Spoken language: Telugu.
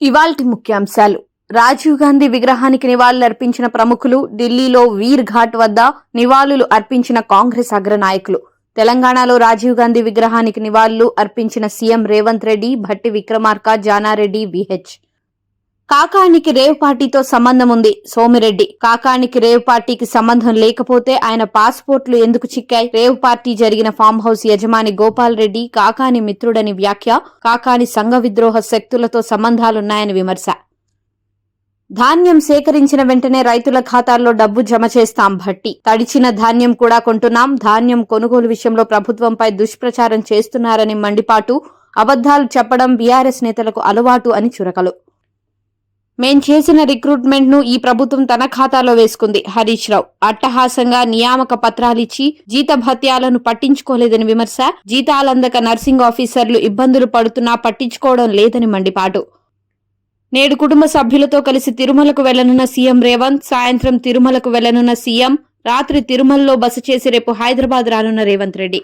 ఇవాల్టి ముఖ్యాంశాలు. రాజీవ్ గాంధీ విగ్రహానికి నివాళులర్పించిన ప్రముఖులు, ఢిల్లీలో వీర్ ఘాట్ వద్ద నివాళులు అర్పించిన కాంగ్రెస్ అగ్రనాయకులు. తెలంగాణలో రాజీవ్ గాంధీ విగ్రహానికి నివాళులు అర్పించిన సీఎం రేవంత్ రెడ్డి, భట్టి విక్రమార్క, జానారెడ్డి, విహెచ్. కాకానికి రేవ్ పార్టీతో సంబంధం ఉంది. సోమిరెడ్డి. కాకానికి రేవ్ పార్టీకి సంబంధం లేకపోతే ఆయన పాస్పోర్ట్లు ఎందుకు చిక్కాయి? రేవ్ పార్టీ జరిగిన ఫామ్ హౌస్ యజమాని గోపాల్ రెడ్డి కాకాని మిత్రుడని వ్యాఖ్య. కాకాని సంఘ విద్రోహ శక్తులతో సంబంధాలున్నాయని విమర్శ. ధాన్యం సేకరించిన వెంటనే రైతుల ఖాతాల్లో డబ్బు జమ చేస్తాం. భట్టి. తడిచిన ధాన్యం కూడా కొంటున్నాం. ధాన్యం కొనుగోలు విషయంలో ప్రభుత్వంపై దుష్ప్రచారం చేస్తున్నారని మండిపాటు. అబద్దాలు చెప్పడం బీఆర్ఎస్ నేతలకు అలవాటు అని చురకలు. మేం చేసిన రిక్రూట్మెంట్ ను ఈ ప్రభుత్వం తన ఖాతాలో వేసుకుంది. హరీష్ రావు. అట్టహాసంగా నియామక పత్రాలిచ్చి జీతభత్యాలను పట్టించుకోలేదని విమర్శ. జీతాలందక నర్సింగ్ ఆఫీసర్లు ఇబ్బందులు పడుతున్నా పట్టించుకోవడం లేదని మండిపాటు. నేడు కుటుంబ సభ్యులతో కలిసి తిరుమలకు వెళ్లనున్న సీఎం రేవంత్. సాయంత్రం తిరుమలకు వెళ్లనున్న సీఎం. రాత్రి తిరుమలలో బస చేసి రేపు హైదరాబాద్ రానున్న రేవంత్ రెడ్డి.